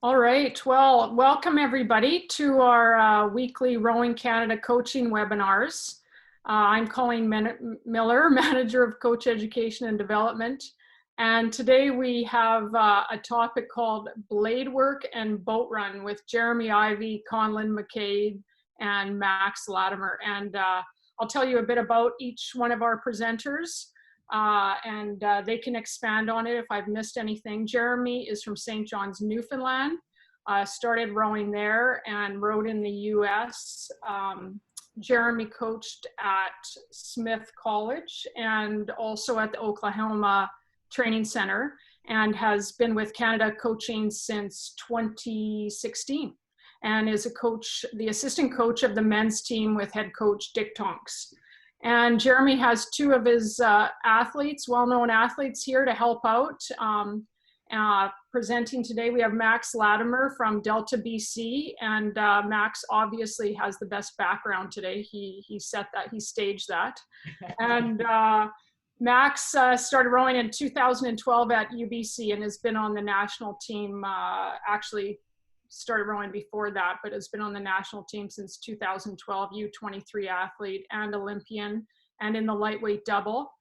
All right. Well, welcome everybody to our weekly Rowing Canada coaching webinars. I'm Colleen Miller, Manager of Coach Education and Development. And today we have a topic called Bladework and Boat Run with Jeremy Ivey, Conlin, McCabe, and Max Lattimer. And I'll tell you a bit about each one of our presenters. And they can expand on it if I've missed anything. Jeremy is from St. John's, Newfoundland. Started rowing there and rowed in the US. Jeremy coached at Smith College and also at the Oklahoma Training Center, and has been with Canada coaching since 2016, and is a coach, the assistant coach of the men's team with head coach Dick Tonks. And Jeremy has two of his athletes, well-known athletes here to help out. Presenting today, we have Max Lattimer from Delta, BC, and Max obviously has the best background today. He staged that. And Max started rowing in 2012 at UBC and has been on the national team, actually started rowing before that, but has been on the national team since 2012, U23 athlete and Olympian, and in the lightweight double.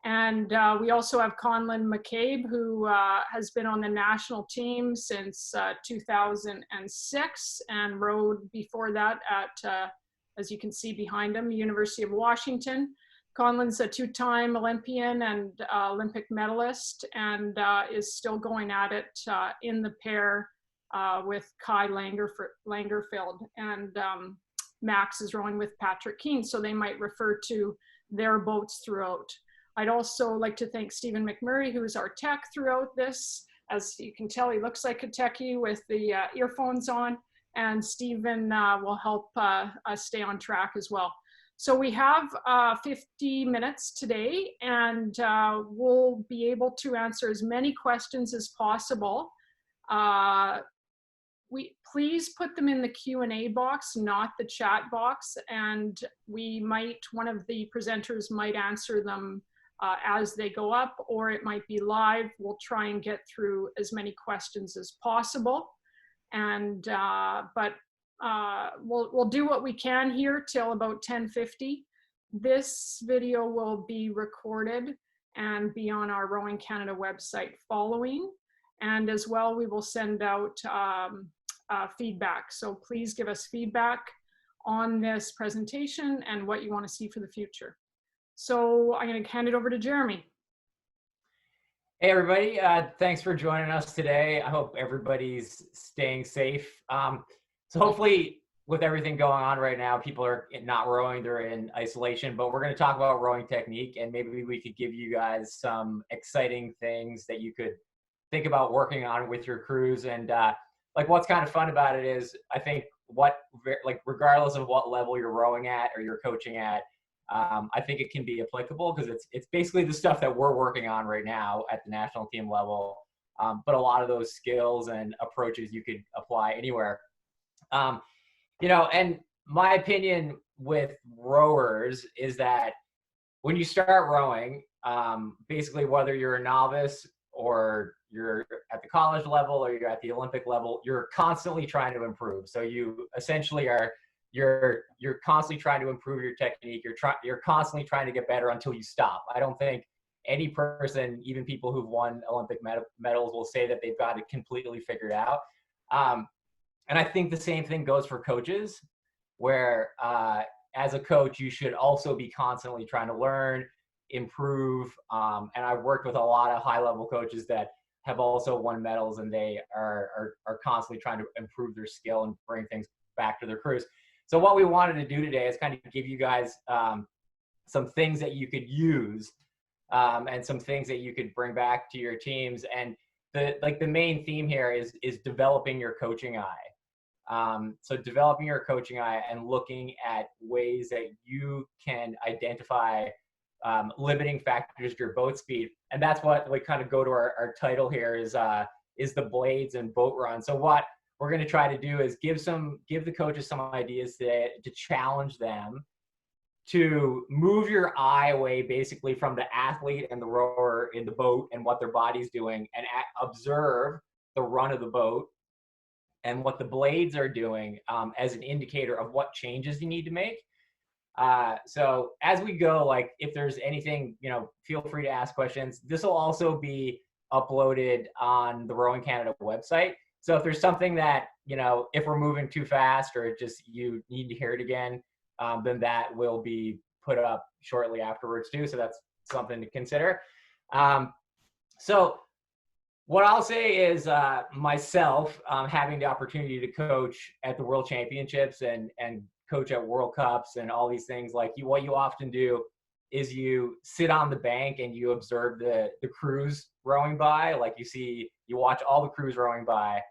And we also have Conlin McCabe, who has been on the national team since 2006 and rowed before that at, as you can see behind him, University of Washington. Conlin's a two-time Olympian and Olympic medalist, and is still going at it in the pair with Kai Langerfeld, and Max is rowing with Patrick Keane, so they might refer to their boats throughout. I'd also like to thank Stephen McMurray, who is our tech throughout this. As you can tell, he looks like a techie with the earphones on, and Stephen will help us stay on track as well. So we have 50 minutes today, and we'll be able to answer as many questions as possible. Please put them in the Q&A box, not the chat box, and one of the presenters might answer them as they go up, or it might be live. We'll try and get through as many questions as possible, and we'll do what we can here till about 10:50. This video will be recorded and be on our Rowing Canada website following, and as well we will send out feedback. So please give us feedback on this presentation and what you want to see for the future. So I'm going to hand it over to Jeremy. Hey everybody, thanks for joining us today. I hope everybody's staying safe. So hopefully with everything going on right now, people are not rowing, they're in isolation, but we're going to talk about rowing technique, and maybe we could give you guys some exciting things that you could think about working on with your crews. And like what's kind of fun about it is, I think regardless of what level you're rowing at or you're coaching at, I think it can be applicable because it's basically the stuff that we're working on right now at the national team level. But a lot of those skills and approaches you could apply anywhere. And my opinion with rowers is that when you start rowing, basically whether you're a novice or you're at the college level or you're at the Olympic level, you're constantly trying to improve. So you essentially you're constantly trying to improve your technique. You're constantly trying to get better until you stop. I don't think any person, even people who've won Olympic medals, will say that they've got it completely figured out. And I think the same thing goes for coaches, where as a coach, you should also be constantly trying to learn, improve. And I've worked with a lot of high-level coaches that have also won medals, and they are constantly trying to improve their skill and bring things back to their crews. So what we wanted to do today is kind of give you guys some things that you could use and some things that you could bring back to your teams. And the main theme here is developing your coaching eye. So developing your coaching eye and looking at ways that you can identify limiting factors to your boat speed. And that's what we kind of go to our title here is the blades and boat run. So what we're going to try to do is give the coaches some ideas to challenge them to move your eye away basically from the athlete and the rower in the boat and what their body's doing, and observe the run of the boat and what the blades are doing as an indicator of what changes you need to make. So as we go, like if there's anything, feel free to ask questions. This will also be uploaded on the Rowing Canada website. So if there's something that, if we're moving too fast or just you need to hear it again, then that will be put up shortly afterwards too. So that's something to consider. So what I'll say is myself having the opportunity to coach at the World Championships and coach at World Cups and all these things, like what you often do is you sit on the bank and you observe the crews rowing by. Like you watch all the crews rowing by.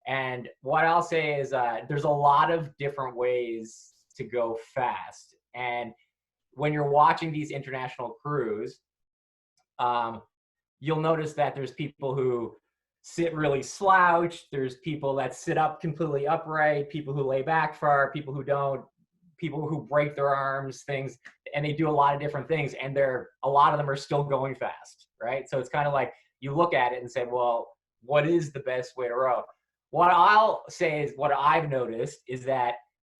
And what I'll say is there's a lot of different ways to go fast. And when you're watching these international crews, you'll notice that there's people who sit really slouched. There's people that sit up completely upright, people who lay back far, people who don't, people who break their arms, things, and they do a lot of different things. And a lot of them are still going fast, right? So it's kind of like you look at it and say, well, what is the best way to row? What I'll say is what I've noticed is that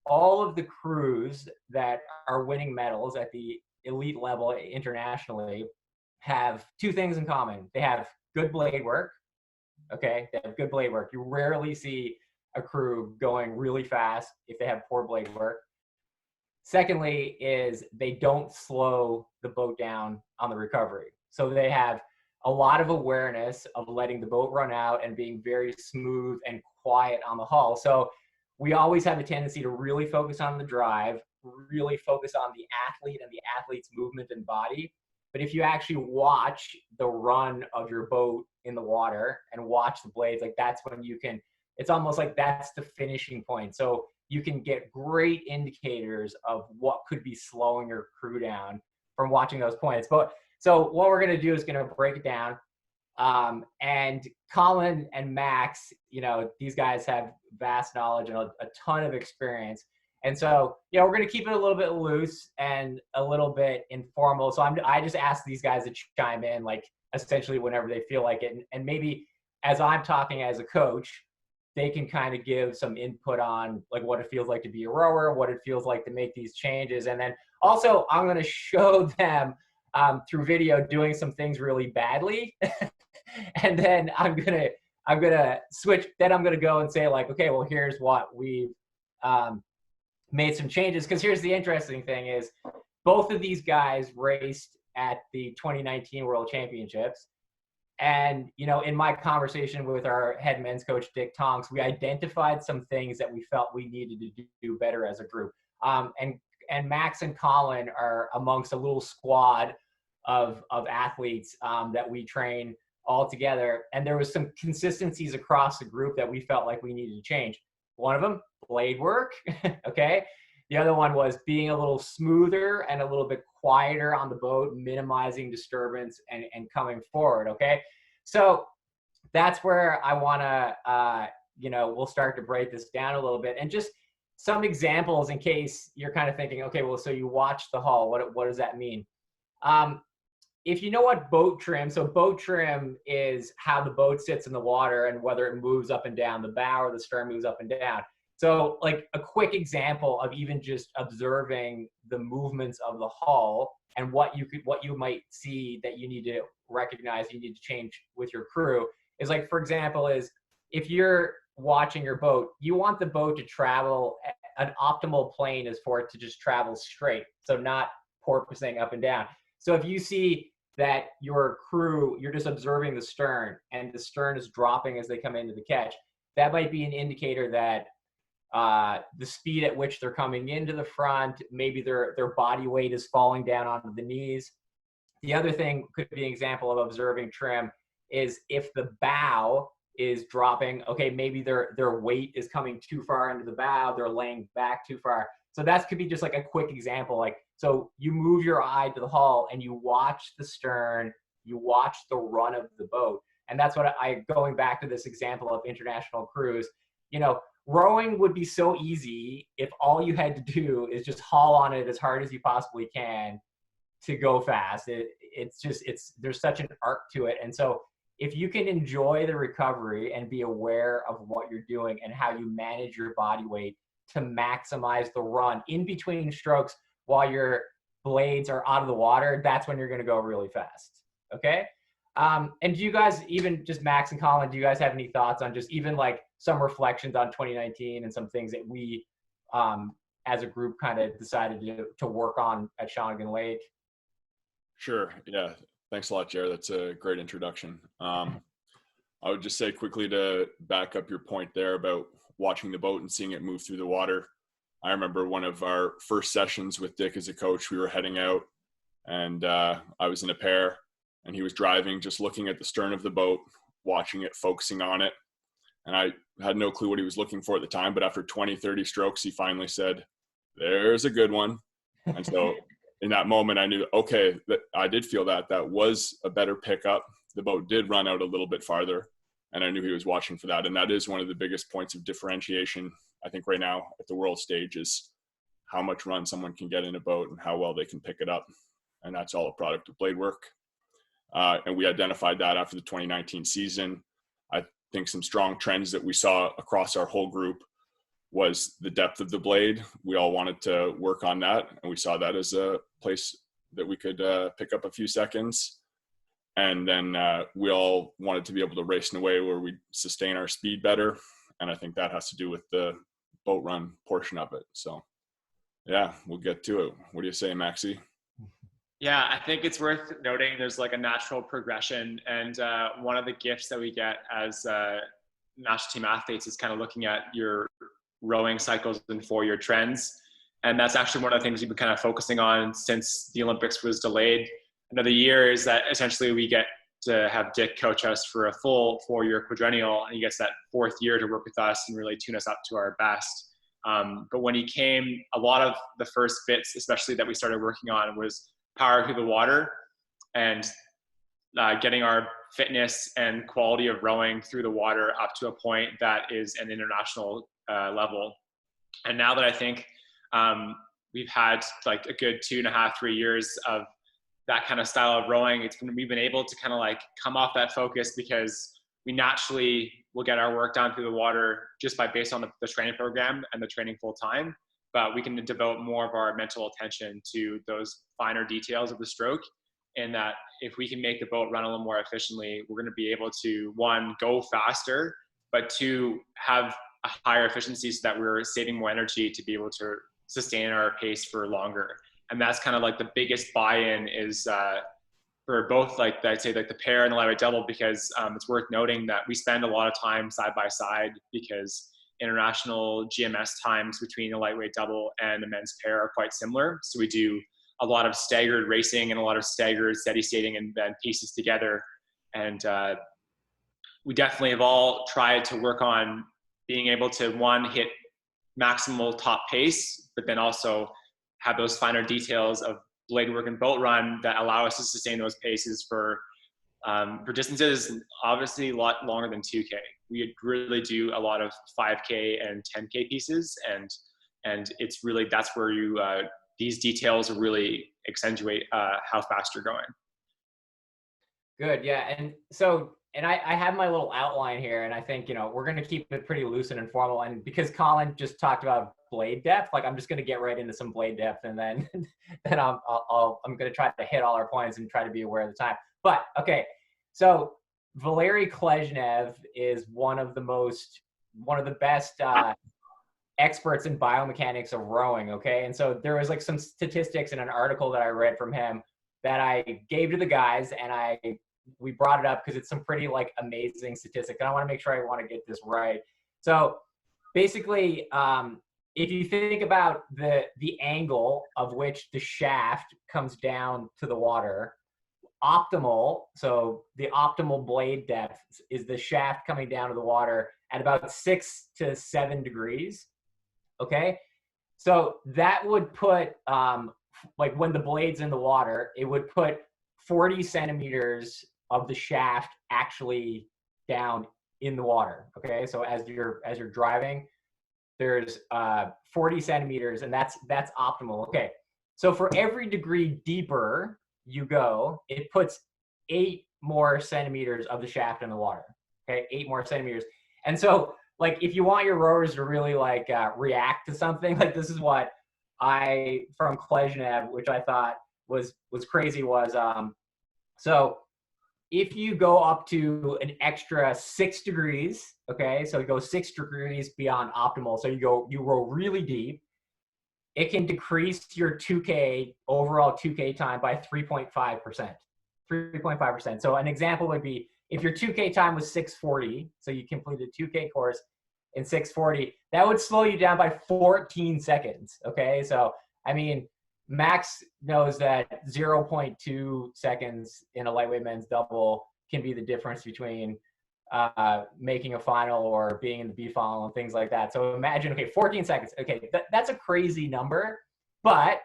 all of the crews that are winning medals at the elite level internationally have two things in common. They have good blade work. Okay, they have good blade work. You rarely see a crew going really fast if they have poor blade work. Secondly is they don't slow the boat down on the recovery. So they have a lot of awareness of letting the boat run out and being very smooth and quiet on the hull. So we always have a tendency to really focus on the drive, really focus on the athlete and the athlete's movement and body. But if you actually watch the run of your boat in the water and watch the blades, like that's when you can, it's almost like that's the finishing point. So you can get great indicators of what could be slowing your crew down from watching those points. But so what we're going to do is going to break it down. And Conlin and Max, these guys have vast knowledge and a ton of experience. And so, we're going to keep it a little bit loose and a little bit informal. So I just ask these guys to chime in, like essentially whenever they feel like it. And maybe as I'm talking as a coach, they can kind of give some input on like what it feels like to be a rower, what it feels like to make these changes. And then also I'm going to show them through video doing some things really badly. And then I'm gonna switch. Then I'm gonna go and say like, okay, well, here's what we've made some changes. Because here's the interesting thing is both of these guys raced at the 2019 World Championships. And, in my conversation with our head men's coach, Dick Tonks, we identified some things that we felt we needed to do better as a group. And Max and Conlin are amongst a little squad of athletes that we train all together. And there was some consistencies across the group that we felt like we needed to change. One of them, blade work, okay? The other one was being a little smoother and a little bit quieter on the boat, minimizing disturbance and coming forward, okay? So that's where I wanna, we'll start to break this down a little bit. And just some examples in case you're kind of thinking, okay, well, so you watch the hull, what does that mean? If you know what boat trim, so boat trim is how the boat sits in the water and whether it moves up and down, the bow or the stern moves up and down. So like a quick example of even just observing the movements of the hull and what you might see that you need to recognize, you need to change with your crew is like, for example, is if you're watching your boat, you want the boat to travel, an optimal plane is for it to just travel straight. So not porpoising up and down. So if you see that your crew, you're just observing the stern and the stern is dropping as they come into the catch, that might be an indicator that the speed at which they're coming into the front, maybe their body weight is falling down onto the knees. The other thing could be an example of observing trim is if the bow is dropping, okay, maybe their weight is coming too far into the bow, they're laying back too far. So that could be just like a quick example. Like, so you move your eye to the hull and you watch the stern, you watch the run of the boat. And that's what going back to this example of international crews, rowing would be so easy if all you had to do is just haul on it as hard as you possibly can to go fast. There's such an art to it. And so if you can enjoy the recovery and be aware of what you're doing and how you manage your body weight to maximize the run in between strokes while your blades are out of the water, that's when you're going to go really fast. Okay. And do you guys, even just Max and Conlin, do you guys have any thoughts on just even like some reflections on 2019 and some things that we, as a group, kind of decided to work on at Shawnigan Lake? Sure. Yeah. Thanks a lot, Jared. That's a great introduction. I would just say quickly to back up your point there about watching the boat and seeing it move through the water. I remember one of our first sessions with Dick as a coach, we were heading out and I was in a pair and he was driving, just looking at the stern of the boat, watching it, focusing on it. And I had no clue what he was looking for at the time, but after 20, 30 strokes, he finally said, "There's a good one." And so in that moment, I knew, okay, that I did feel that was a better pickup. The boat did run out a little bit farther, and I knew he was watching for that. And that is one of the biggest points of differentiation, I think, right now at the world stage, is how much run someone can get in a boat and how well they can pick it up. And that's all a product of Bladework. And we identified that after the 2019 season. I think some strong trends that we saw across our whole group was the depth of the blade. We all wanted to work on that, and we saw that as a place that we could pick up a few seconds. And then we all wanted to be able to race in a way where we sustain our speed better, and I think that has to do with the boat run portion of it. So yeah, we'll get to it. What do you say, Maxie? Yeah, I think it's worth noting there's like a natural progression, and one of the gifts that we get as national team athletes is kind of looking at your rowing cycles and 4-year trends. And that's actually one of the things we've been kind of focusing on since the Olympics was delayed another year, is that essentially we get to have Dick coach us for a full 4-year quadrennial, and he gets that 4th year to work with us and really tune us up to our best. But when he came, a lot of the first bits, especially that we started working on, was power through the water and getting our fitness and quality of rowing through the water up to a point that is an international level. And now that I think we've had like a good 2.5, 3 years of that kind of style of rowing, we've been able to kind of like come off that focus, because we naturally will get our work done through the water just based on the training program and the training full time. But we can devote more of our mental attention to those finer details of the stroke, and that if we can make the boat run a little more efficiently, we're going to be able to, one, go faster, but two, have a higher efficiency so that we're saving more energy to be able to sustain our pace for longer. And that's kind of like the biggest buy-in is for both, like I'd say, like the pair and the lightweight double, because it's worth noting that we spend a lot of time side by side, because international GMS times between a lightweight double and a men's pair are quite similar. So we do a lot of staggered racing and a lot of staggered steady stating and then pieces together. And we definitely have all tried to work on being able to, one, hit maximal top pace, but then also have those finer details of blade work and boat run that allow us to sustain those paces for distances obviously a lot longer than 2K. We really do a lot of 5K and 10K pieces, and it's really, that's where you these details really accentuate how fast you're going. Good, yeah. And so, and I have my little outline here, and I think, you know, we're going to keep it pretty loose and informal. And because Conlin just talked about blade depth, like I'm just going to get right into some blade depth, and then I'm going to try to hit all our points and try to be aware of the time. But okay, so Valery Klezhnev is one of the best experts in biomechanics of rowing. Okay, and so there was like some statistics in an article that I read from him that I gave to the guys, and we brought it up because it's some pretty like amazing statistics, and I want to make sure I want to get this right. So basically, if you think about the angle of which the shaft comes down to the water, optimal, so the optimal blade depth is the shaft coming down to the water at about 6 to 7 degrees. Okay, so that would put like when the blade's in the water, it would put 40 centimeters of the shaft actually down in the water. Okay, so as you're driving, there's 40 centimeters, and that's optimal. Okay, so for every degree deeper you go, it puts 8 more centimeters of the shaft in the water. Okay, 8 more centimeters. And so, like, if you want your rowers to really like react to something, like this is what I from Klezhnev, which I thought was crazy, was so if you go up to an extra 6 degrees, okay, so you go 6 degrees beyond optimal, so you row really deep, it can decrease your 2K overall 2K time by 3.5%. 3.5%. So an example would be if your 2K time was 6:40, so you completed a 2K course in 6:40, that would slow you down by 14 seconds. Okay, so I mean, Max knows that 0.2 seconds in a lightweight men's double can be the difference between making a final or being in the B final and things like that. So imagine, okay, 14 seconds. Okay, that's a crazy number, but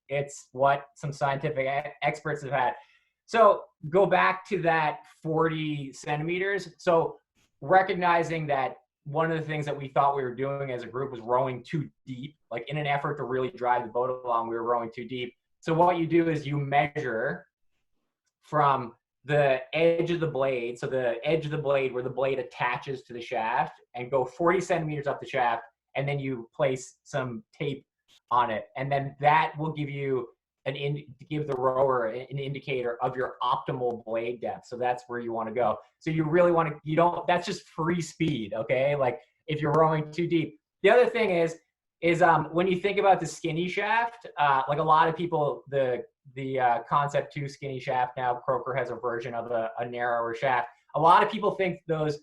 it's what some scientific experts have had. So go back to that 40 centimeters. So recognizing that one of the things that we thought we were doing as a group was rowing too deep, like in an effort to really drive the boat along, we were rowing too deep. So what you do is you measure from the edge of the blade, so the edge of the blade where the blade attaches to the shaft, and go 40 centimeters up the shaft, and then you place some tape on it. And then that will give you give the rower an indicator of your optimal blade depth. So that's where you want to go. So you really want to, that's just free speed. Okay. Like if you're rowing too deep. The other thing is when you think about the skinny shaft, like a lot of people, the Concept 2 skinny shaft, now Croker has a version of a narrower shaft. A lot of people think those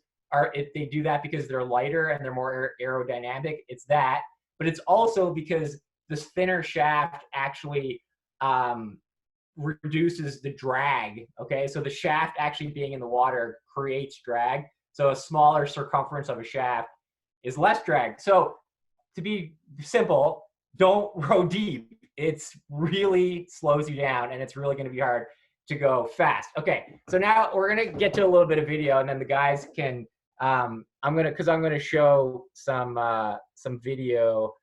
if they do that because they're lighter and they're more aerodynamic. It's that, but it's also because this thinner shaft actually reduces the drag. Okay, so the shaft actually being in the water creates drag. So a smaller circumference of a shaft is less drag. So to be simple, don't row deep. It's really slows you down, and it's really going to be hard to go fast. Okay, so now we're going to get to a little bit of video, and then the guys can. I'm gonna show some video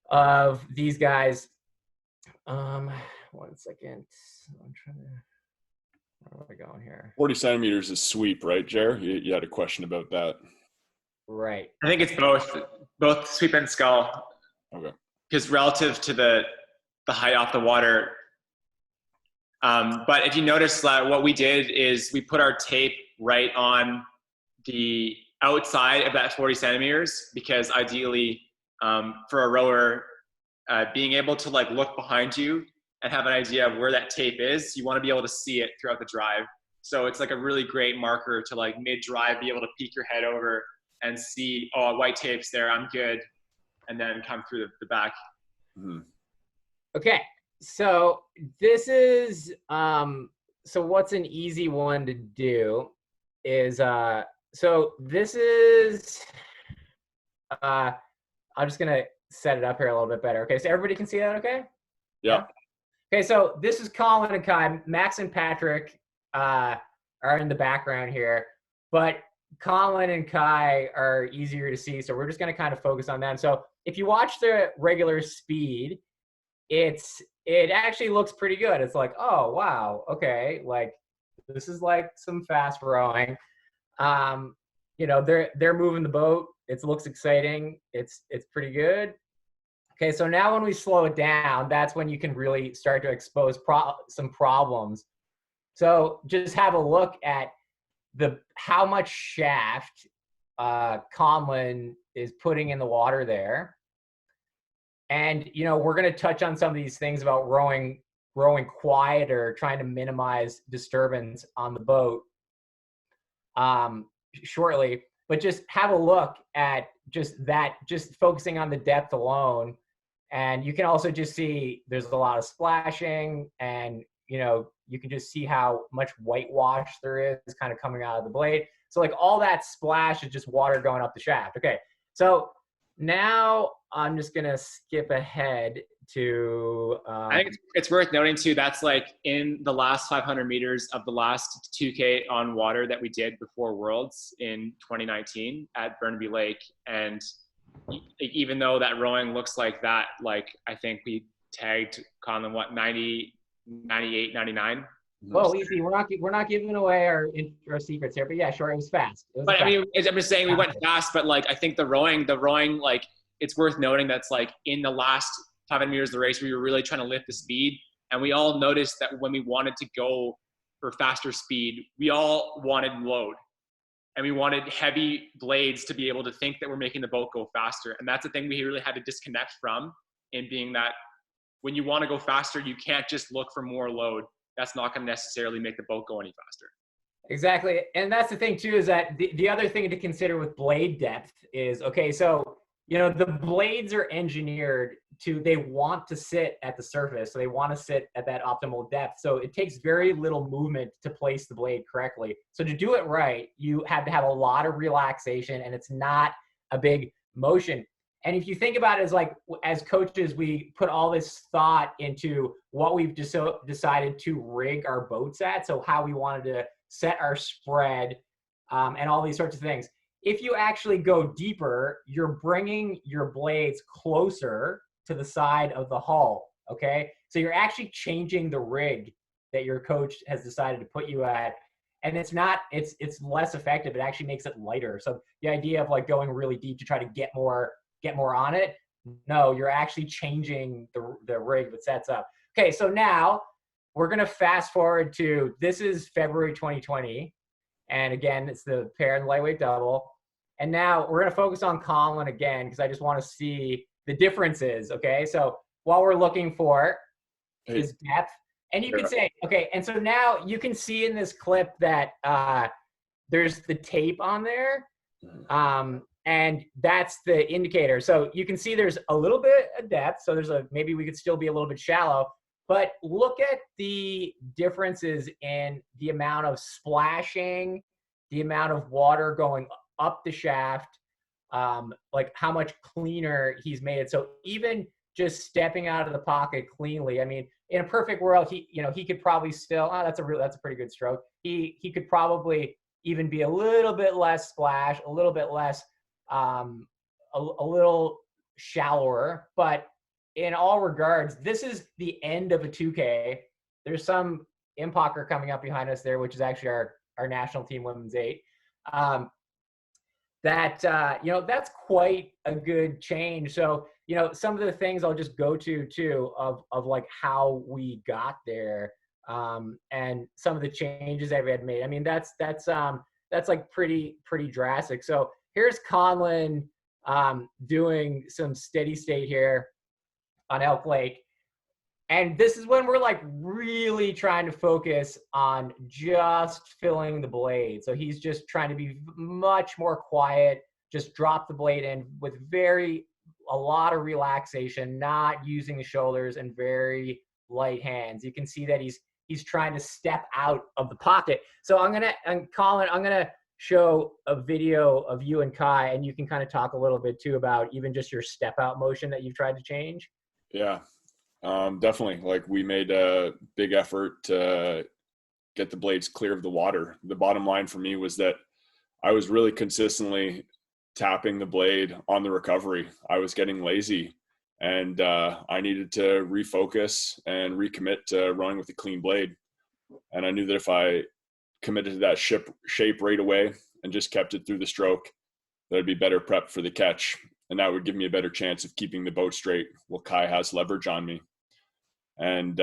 of these guys. 1 second. I'm trying to. Where are we going here? 40 centimeters is sweep, right, Jer? You had a question about that. Right. I think it's both sweep and scull. Okay. Because relative to the height off the water. But if you notice, what we did is we put our tape right on the outside of that 40 centimeters, because ideally for a rower, being able to like look behind you and have an idea of where that tape is, you want to be able to see it throughout the drive. So it's like a really great marker to like mid-drive be able to peek your head over and see, oh, white tape's there, I'm good, and then come through the back. Mm-hmm. Okay, so this is so what's an easy one to do is so this is I'm just gonna set it up here a little bit better. Okay, so everybody can see that, okay? Yeah. Okay, so this is Conlin and Kai. Max and Patrick are in the background here, but Conlin and Kai are easier to see, so we're just going to kind of focus on them. So if you watch the regular speed, it actually looks pretty good. It's like, oh wow, okay, like this is like some fast rowing. You know, they're moving the boat. It looks exciting. It's pretty good. Okay, so now when we slow it down, that's when you can really start to expose some problems. So just have a look at how much shaft Conlin is putting in the water there. And, you know, we're going to touch on some of these things about rowing quieter, trying to minimize disturbance on the boat shortly. But just have a look at just focusing on the depth alone. And you can also just see there's a lot of splashing, and, you know, you can just see how much whitewash there is kind of coming out of the blade. So like all that splash is just water going up the shaft. Okay, so now I'm just gonna skip ahead to. I think it's worth noting too, that's like in the last 500 meters of the last 2K on water that we did before Worlds in 2019 at Burnaby Lake. And even though that rowing looks like that, like I think we tagged Conlin, 90, 98, 99 Well, easy. We're not giving away our secrets here, but yeah, sure. It was fast. But I mean, I'm just saying we went fast, but like I think the rowing, like it's worth noting that's like in the last 500 meters of the race, we were really trying to lift the speed, and we all noticed that when we wanted to go for faster speed, we all wanted load, and we wanted heavy blades to be able to think that we're making the boat go faster, and that's the thing we really had to disconnect from, in being that when you want to go faster, you can't just look for more load. That's not going to necessarily make the boat go any faster. Exactly. And that's the thing too, is that the other thing to consider with blade depth is, okay, so, you know, the blades are engineered they want to sit at the surface. So they want to sit at that optimal depth. So it takes very little movement to place the blade correctly. So to do it right, you have to have a lot of relaxation, and it's not a big motion. And if you think about it as coaches, we put all this thought into what we've decided to rig our boats at. So how we wanted to set our spread, and all these sorts of things. If you actually go deeper, you're bringing your blades closer to the side of the hull, okay? So you're actually changing the rig that your coach has decided to put you at. And it's less effective. It actually makes it lighter. So the idea of like going really deep to try to get more on it, no, you're actually changing the rig that sets up. Okay, so now we're going to fast forward to, this is February 2020. And again, it's the pair and lightweight double. And now we're going to focus on Conlin again, because I just want to see the differences. Okay, so while we're looking for is depth, and you can say, okay, and so now you can see in this clip that there's the tape on there. And that's the indicator. So you can see there's a little bit of depth. So maybe we could still be a little bit shallow, but look at the differences in the amount of splashing, the amount of water going up the shaft, like how much cleaner he's made it. So even just stepping out of the pocket cleanly, I mean, in a perfect world, he could probably still, that's a pretty good stroke. He could probably even be a little bit less splash, a little bit less, a little shallower, but in all regards, this is the end of a 2K. There's some Impacker coming up behind us there, which is actually our national team women's 8. That's quite a good change. So, some of the things I'll just go to too of like how we got there, and some of the changes that we had made. I mean, that's like pretty drastic. So here's Conlin doing some steady state here on Elk Lake. And this is when we're like really trying to focus on just filling the blade. So he's just trying to be much more quiet, just drop the blade in with a lot of relaxation, not using the shoulders, and very light hands. You can see that he's trying to step out of the pocket. So Colin, I'm gonna show a video of you and Kai, and you can kind of talk a little bit too about even just your step out motion that you've tried to change. Yeah, definitely. Like, we made a big effort to get the blades clear of the water. The bottom line for me was that I was really consistently tapping the blade on the recovery. I was getting lazy, and I needed to refocus and recommit to rowing with a clean blade. And I knew that if I committed to that shape right away and just kept it through the stroke, that I'd be better prepped for the catch. And that would give me a better chance of keeping the boat straight while Kai has leverage on me. And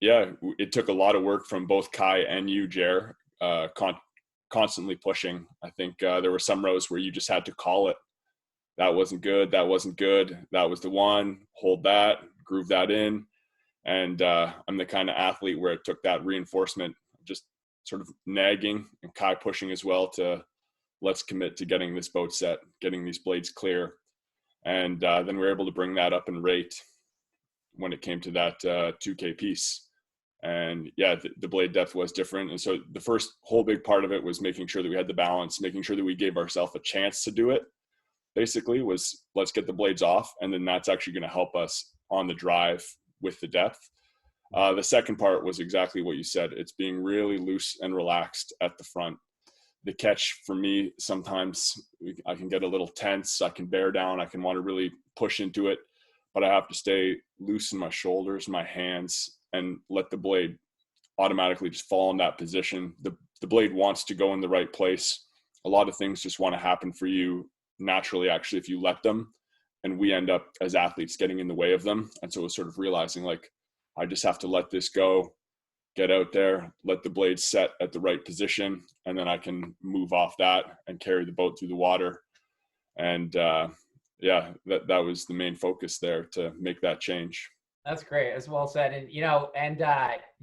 it took a lot of work from both Kai and you, Jer, constantly pushing. I think there were some rows where you just had to call it. That wasn't good. That wasn't good. That was the one. Hold that, groove that in. And I'm the kind of athlete where it took that reinforcement, just sort of nagging, and Kai pushing as well, to let's commit to getting this boat set, getting these blades clear. And then we were able to bring that up in rate when it came to that 2K piece. And yeah, the blade depth was different. And so the first whole big part of it was making sure that we had the balance, making sure that we gave ourselves a chance to do it. Basically was, let's get the blades off, and then that's actually going to help us on the drive with the depth. The second part was exactly what you said. It's being really loose and relaxed at the front. The catch for me, sometimes I can get a little tense. I can bear down. I can want to really push into it, but I have to stay loose in my shoulders, my hands, and let the blade automatically just fall in that position. The blade wants to go in the right place. A lot of things just want to happen for you naturally, actually, if you let them. And we end up as athletes getting in the way of them. And so it was sort of realizing, like, I just have to let this go, get out there, let the blade set at the right position, and then I can move off that and carry the boat through the water. And yeah, that was the main focus there, to make that change. That's great. That's well said. And,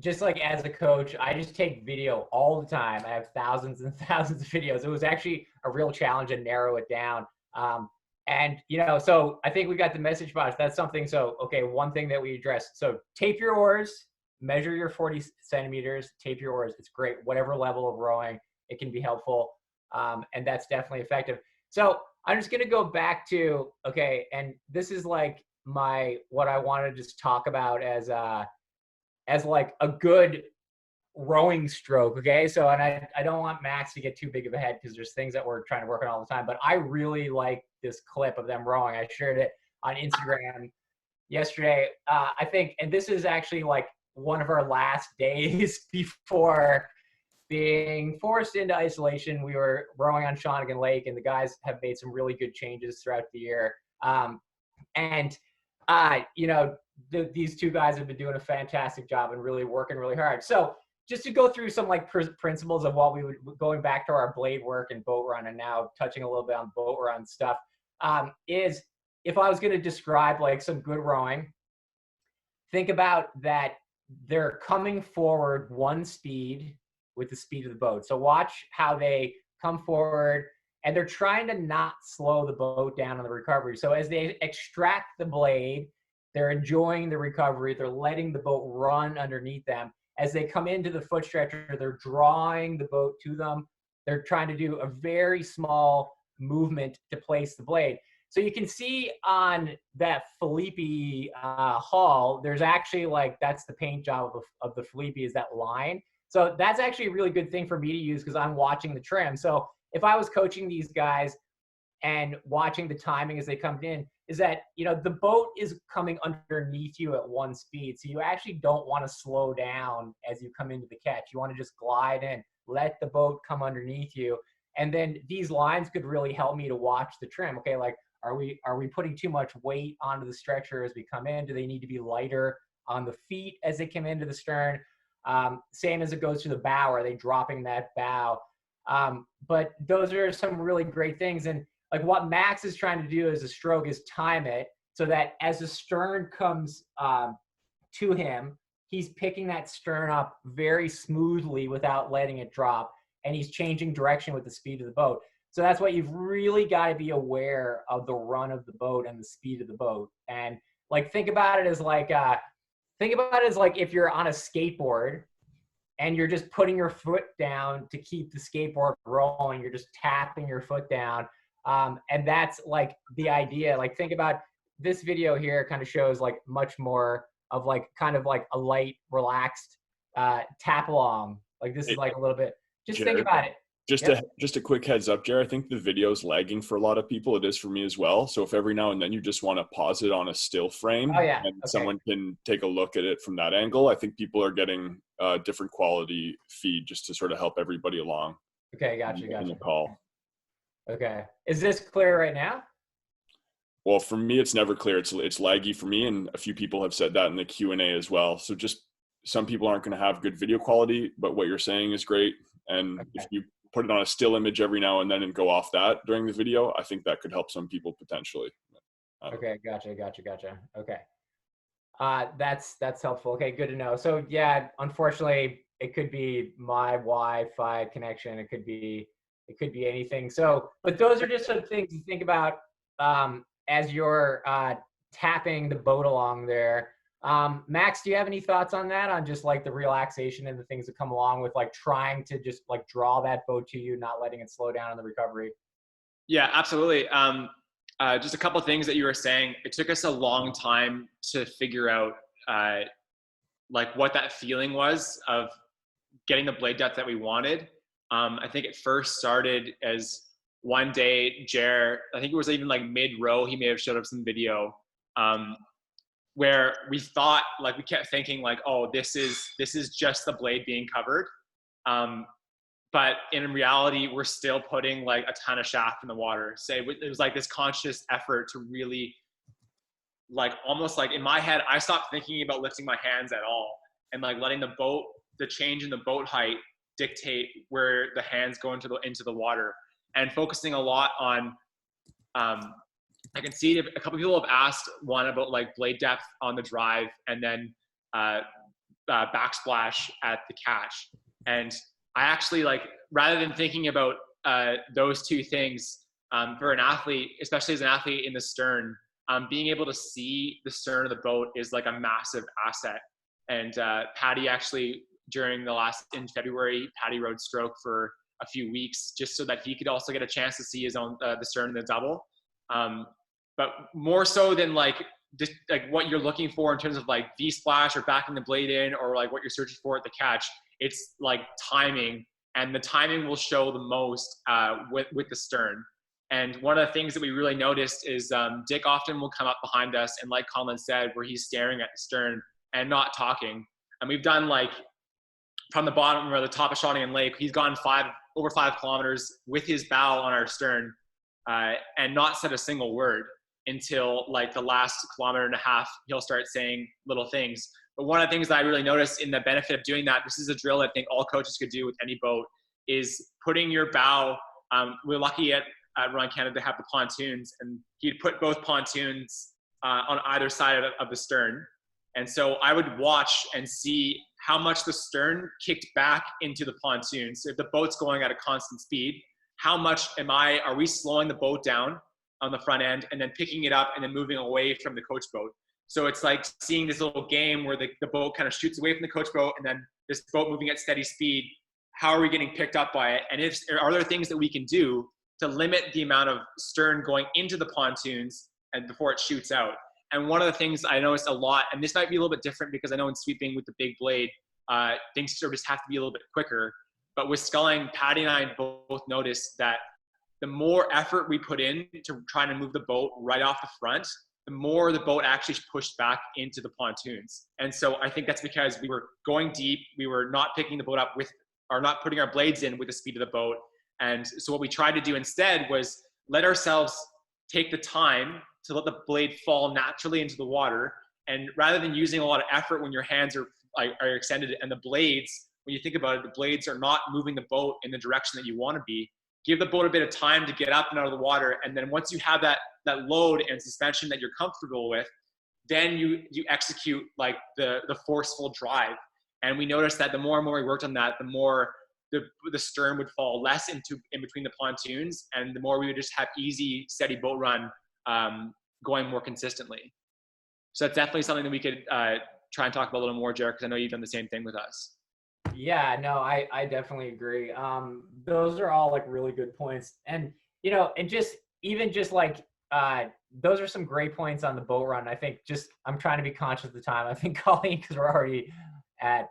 just like as a coach, I just take video all the time. I have thousands and thousands of videos. It was actually a real challenge to narrow it down. So I think we got the message box. That's something. So, okay, one thing that we addressed. So tape your oars, measure your 40 centimeters, tape your oars. It's great. Whatever level of rowing, it can be helpful. And that's definitely effective. So I'm just going to go back to, okay, and this is like what I want to just talk about as like a good rowing stroke. Okay. So, and I don't want Max to get too big of a head, because there's things that we're trying to work on all the time, but I really like this clip of them rowing. I shared it on Instagram yesterday. I think, and this is actually like one of our last days before being forced into isolation. We were rowing on Shawnigan Lake, and the guys have made some really good changes throughout the year. These two guys have been doing a fantastic job and really working really hard. So just to go through some like principles of what we would, going back to our blade work and boat run, and now touching a little bit on boat run stuff, is if I was going to describe like some good rowing, think about that they're coming forward one speed with the speed of the boat. So watch how they come forward, and they're trying to not slow the boat down on the recovery. So as they extract the blade, they're enjoying the recovery. They're letting the boat run underneath them. As they come into the foot stretcher, they're drawing the boat to them. They're trying to do a very small movement to place the blade. So you can see on that Felipe hull, there's actually like, that's the paint job of the Felipe, is that line. So that's actually a really good thing for me to use, because I'm watching the trim. So if I was coaching these guys and watching the timing as they come in, is that, the boat is coming underneath you at one speed. So you actually don't want to slow down as you come into the catch. You want to just glide in, let the boat come underneath you. And then these lines could really help me to watch the trim. Okay, like, are we putting too much weight onto the stretcher as we come in? Do they need to be lighter on the feet as they come into the stern? Same as it goes to the bow. Are they dropping that bow? But those are some really great things. And like what Max is trying to do as a stroke is time it so that as the stern comes to him, he's picking that stern up very smoothly without letting it drop. And he's changing direction with the speed of the boat. So that's what you've really got to be aware of, the run of the boat and the speed of the boat. And like, think about it as like if you're on a skateboard and you're just putting your foot down to keep the skateboard rolling, you're just tapping your foot down. And that's like the idea. Like, think about this video here, kind of shows like much more of like kind of like a light, relaxed tap along. Like this is like a little bit, just Jared, think about it. Just a quick heads up, Jared. I think the video's lagging for a lot of people. It is for me as well. So if every now and then you just want to pause it on a still frame, and someone can take a look at it from that angle, I think people are getting a different quality feed just to sort of help everybody along. Okay, gotcha. In the call. Okay, is this clear right now? Well, for me, it's never clear. It's laggy for me, and a few people have said that in the Q&A as well. So just some people aren't going to have good video quality, but what you're saying is great. And if you put it on a still image every now and then and go off that during the video, I think that could help some people potentially. Okay, gotcha. Okay. That's helpful. Okay, good to know. So yeah, unfortunately, it could be my Wi-Fi connection. It could be anything. So, but those are just some things to think about as you're tapping the boat along there. Max, do you have any thoughts on that? On just like the relaxation and the things that come along with like trying to just like draw that boat to you, not letting it slow down in the recovery? Yeah, absolutely. Just a couple of things that you were saying. It took us a long time to figure out like what that feeling was of getting the blade depth that we wanted. I think it first started as one day, I think it was even like mid-row, he may have showed up some video. where we thought, like, we kept thinking like, oh, this is just the blade being covered. But in reality, we're still putting like a ton of shaft in the water. It was like this conscious effort to really, like, almost like in my head, I stopped thinking about lifting my hands at all, and like letting the change in the boat height dictate where the hands go into the water, and focusing a lot on, I can see a couple of people have asked one about like blade depth on the drive, and then backsplash at the catch. And I actually, like, rather than thinking about those two things, for an athlete, especially as an athlete in the stern, being able to see the stern of the boat is like a massive asset. And Patty actually, in February, Patty rode stroke for a few weeks just so that he could also get a chance to see his own, the stern in the double. But more so than like just like what you're looking for in terms of like V-splash or backing the blade in, or like what you're searching for at the catch, it's like timing, and the timing will show the most with the stern. And one of the things that we really noticed is Dick often will come up behind us, and like Conlin said, where he's staring at the stern and not talking. And we've done like from the bottom or the top of Shawnigan Lake, he's gone over 5 kilometers with his bow on our stern and not said a single word until like the last 1.5 kilometers. He'll start saying little things. But one of the things that I really noticed in the benefit of doing that, this is a drill I think all coaches could do with any boat, is putting your bow. We're lucky at Rowing Canada to have the pontoons, and he'd put both pontoons on either side of the stern. And so I would watch and see how much the stern kicked back into the pontoon. So if the boat's going at a constant speed, how much are we slowing the boat down on the front end and then picking it up and then moving away from the coach boat? So it's like seeing this little game where the boat kind of shoots away from the coach boat, and then this boat moving at steady speed. How are we getting picked up by it? And are there things that we can do to limit the amount of stern going into the pontoons and before it shoots out? And one of the things I noticed a lot, and this might be a little bit different because I know in sweeping with the big blade, things sort of just have to be a little bit quicker. But with sculling, Patty and I both noticed that the more effort we put in to trying to move the boat right off the front, the more the boat actually pushed back into the pontoons. And so I think that's because we were going deep. We were not picking the boat up or not putting our blades in with the speed of the boat. And so what we tried to do instead was let ourselves take the time to let the blade fall naturally into the water. And rather than using a lot of effort when your hands are extended, and the blades, when you think about it, the blades are not moving the boat in the direction that you want to be, give the boat a bit of time to get up and out of the water. And then once you have that load and suspension that you're comfortable with, then you execute like the forceful drive. And we noticed that the more and more we worked on that, the more the stern would fall less in between the pontoons, and the more we would just have easy, steady boat run going more consistently. So that's definitely something that we could try and talk about a little more, Jared, because I know you've done the same thing with us. Yeah, no, I definitely agree. Those are all like really good points. And, you know, and just like, those are some great points on the boat run. I think I'm trying to be conscious of the time. I think Colleen, because we're already at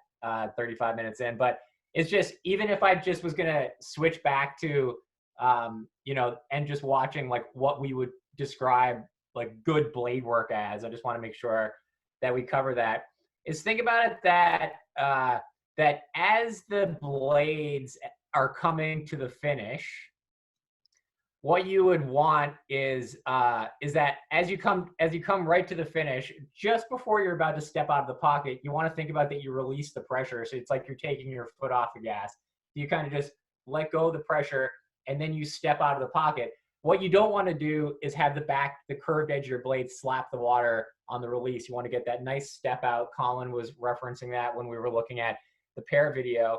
35 minutes in, but it's just, even if I just was going to switch back to, you know, and just watching like what we would describe like good blade work as, I just want to make sure that we cover that, is think about it that as the blades are coming to the finish, what you would want is that as you come right to the finish, just before you're about to step out of the pocket, you want to think about that you release the pressure. So it's like you're taking your foot off the gas. You kind of just let go of the pressure, and then you step out of the pocket. What you don't want to do is have the curved edge of your blade slap the water on the release. You want to get that nice step out. Colin was referencing that when we were looking at the pair video.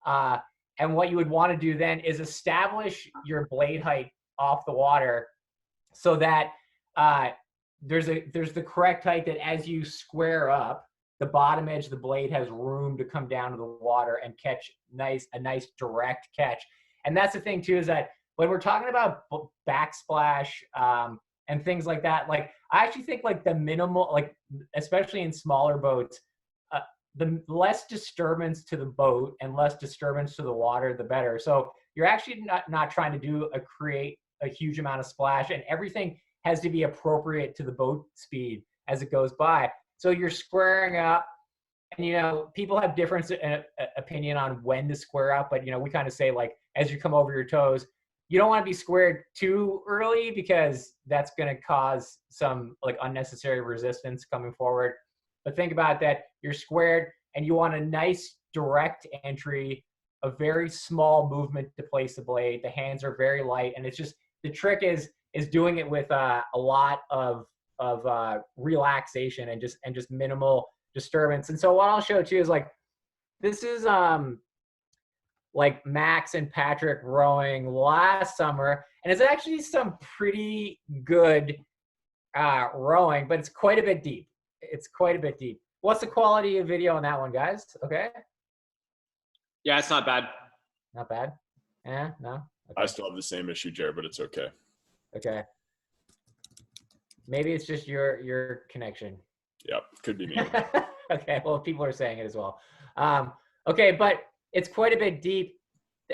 And what you would want to do then is establish your blade height off the water so that there's the correct height that as you square up, the bottom edge of the blade has room to come down to the water and catch a nice direct catch. And that's the thing too, is that when we're talking about backsplash and things like that, like I actually think like the minimal, like especially in smaller boats, the less disturbance to the boat and less disturbance to the water, the better. So you're actually not trying to create a huge amount of splash, and everything has to be appropriate to the boat speed. as it goes by. So you're squaring up, and, you know, people have different opinion on when to square up, but, you know, we kind of say, like, as you come over your toes, you don't want to be squared too early because that's going to cause some, like, unnecessary resistance coming forward. But think about that. You're squared and you want a nice direct entry, a very small movement to place the blade. The hands are very light, and it's just, the trick is doing it with a lot of relaxation and just minimal disturbance. And so what I'll show too is, like, this is like Max and Patrick rowing last summer, and it's actually some pretty good rowing, but it's quite a bit deep. It's quite a bit deep. What's the quality of video on that one, guys? Okay. Yeah, it's not bad. Not bad. Yeah, no. Okay. I still have the same issue, Jared, but it's okay. Okay. Maybe it's just your connection. Yep, could be me. Okay, well, people are saying it as well. Okay, but it's quite a bit deep,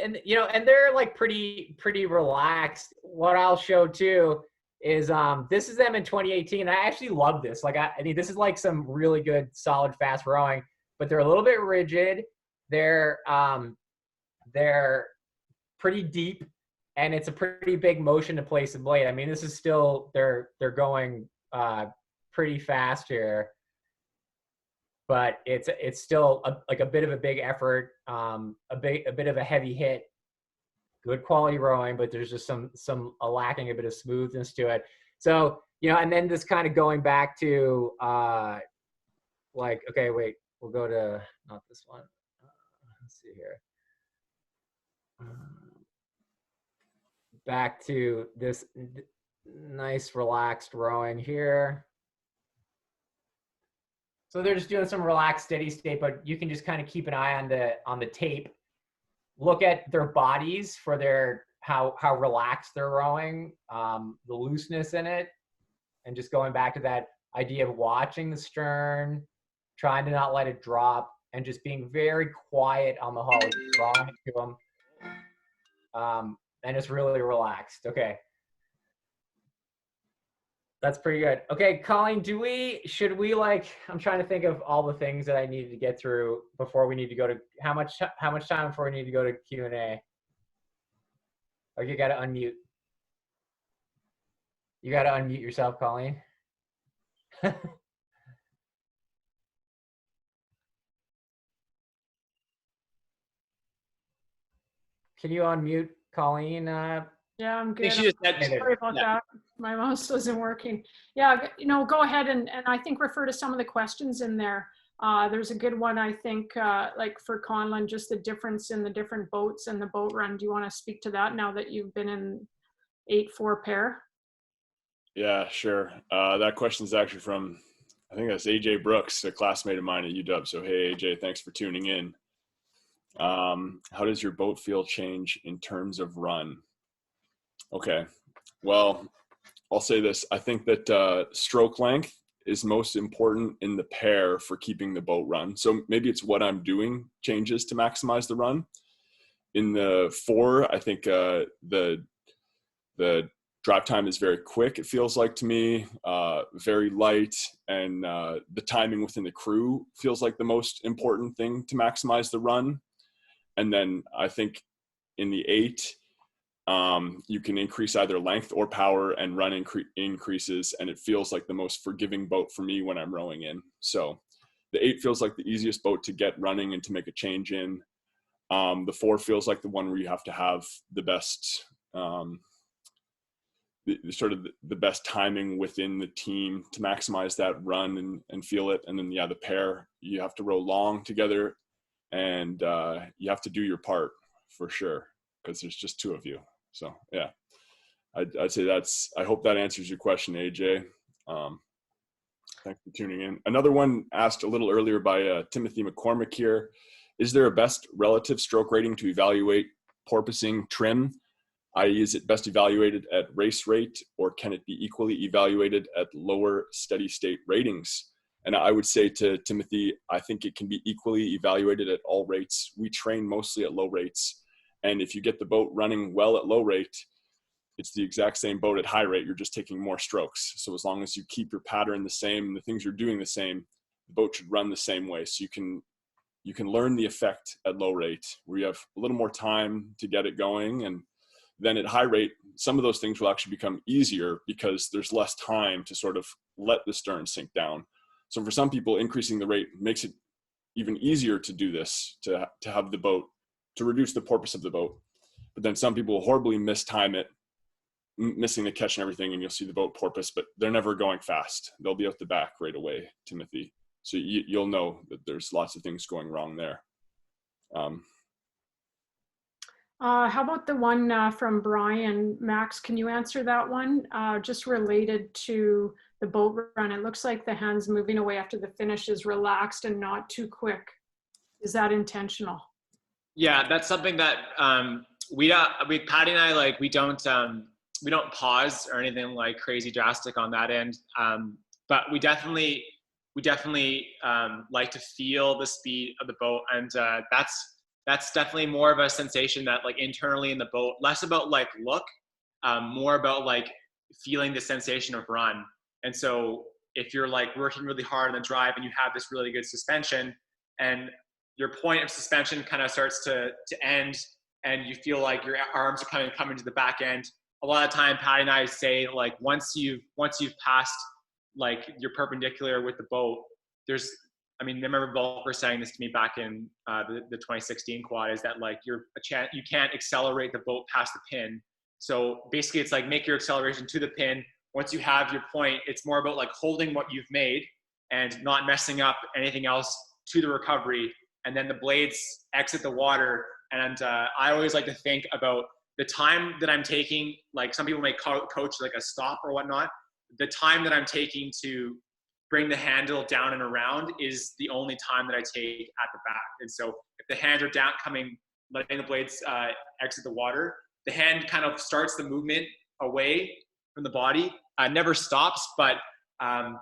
and, you know, and they're, like, pretty relaxed. What I'll show too is this is them in 2018. I actually love this. Like, I mean, this is like some really good, solid, fast rowing, but they're a little bit rigid. They're pretty deep, and it's a pretty big motion to place the blade. I mean, this is still, they're going pretty fast here, but it's still like a bit of a big effort, a bit of a heavy hit. Good quality rowing, but there's just some lacking a bit of smoothness to it. So, you know, and then this kind of going back to like, okay, wait, we'll go to, not this one. Let's see here. Back to this nice relaxed rowing here. So they're just doing some relaxed steady state, but you can just kind of keep an eye on the tape. Look at their bodies for their how relaxed they're rowing, the looseness in it, and just going back to that idea of watching the stern, trying to not let it drop, and just being very quiet on the hull, drawing to them, and it's really relaxed. Okay. That's pretty good. Okay, Colleen, should we, like, I'm trying to think of all the things that I needed to get through before we need to go to, how much time before we need to go to Q&A? Or you got to unmute. You got to unmute yourself, Colleen. Can you unmute Colleen? Yeah, I'm I good. think she just said, Sorry about that. My mouse wasn't working. Yeah, you know, go ahead and I think refer to some of the questions in there. There's a good one, I think, like for Conlin, just the difference in the different boats and the boat run. Do you want to speak to that now that you've been in 8-4 pair? Yeah, sure. That question is actually from, I think that's AJ Brooks, a classmate of mine at UW. So, hey, AJ, thanks for tuning in. How does your boat feel change in terms of run? Okay, well, I'll say this. I think that stroke length is most important in the pair for keeping the boat run. So maybe it's what I'm doing changes to maximize the run. In the 4, I think the drive time is very quick, it feels like to me, very light, and the timing within the crew feels like the most important thing to maximize the run. And then I think in the 8, you can increase either length or power, and run increases, and it feels like the most forgiving boat for me when I'm rowing in. So the 8 feels like the easiest boat to get running and to make a change in. The 4 feels like the one where you have to have the best, the best timing within the team to maximize that run and feel it. And then, yeah, the pair, you have to row long together, and you have to do your part for sure, because there's just 2 of you. So yeah, I'd say I hope that answers your question, AJ. Thanks for tuning in. Another one asked a little earlier by Timothy McCormick here. Is there a best relative stroke rating to evaluate porpoising trim? I.e., is it best evaluated at race rate, or can it be equally evaluated at lower steady state ratings? And I would say to Timothy, I think it can be equally evaluated at all rates. We train mostly at low rates. And if you get the boat running well at low rate, it's the exact same boat at high rate. You're just taking more strokes. So as long as you keep your pattern the same and the things you're doing the same, the boat should run the same way. So you can learn the effect at low rate where you have a little more time to get it going. And then at high rate, some of those things will actually become easier because there's less time to sort of let the stern sink down. So for some people, increasing the rate makes it even easier to do this, to have the boat, to reduce the porpoise of the boat. But then some people will horribly mistime it, missing the catch and everything, and you'll see the boat porpoise, but they're never going fast. They'll be out the back right away, Timothy. So you'll know that there's lots of things going wrong there. How about the one from Brian? Max, can you answer that one? Just related to the boat run. It looks like the hands moving away after the finish is relaxed and not too quick. Is that intentional? Yeah, that's something that Patty and I, like, we don't pause or anything like crazy drastic on that end. But we definitely like to feel the speed of the boat, and that's definitely more of a sensation that, like, internally in the boat, less about like look, more about like feeling the sensation of run. And so if you're like working really hard on the drive and you have this really good suspension and your point of suspension kind of starts to end and you feel like your arms are coming to the back end, a lot of time Patty and I say, like, once you've passed like your perpendicular with the boat, I remember Volker saying this to me back in the 2016 quad, is that like you can't accelerate the boat past the pin. So basically it's like make your acceleration to the pin. Once you have your point, it's more about like holding what you've made and not messing up anything else to the recovery. And then the blades exit the water. And I always like to think about the time that I'm taking, like some people may coach like a stop or whatnot. The time that I'm taking to bring the handle down and around is the only time that I take at the back. And so if the hands are down, letting the blades exit the water, the hand kind of starts the movement away from the body. Never stops, but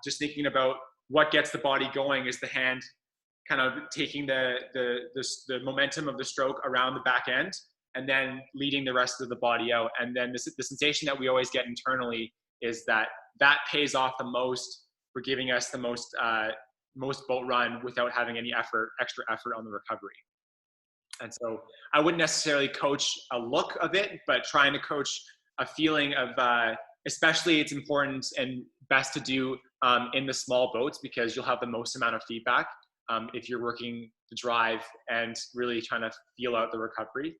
just thinking about what gets the body going is the hand kind of taking the momentum of the stroke around the back end and then leading the rest of the body out. And then the sensation that we always get internally is that pays off the most for giving us the most boat run without having any extra effort on the recovery. And so I wouldn't necessarily coach a look of it, but trying to coach a feeling of, especially it's important and best to do in the small boats because you'll have the most amount of feedback if you're working to drive and really trying to feel out the recovery.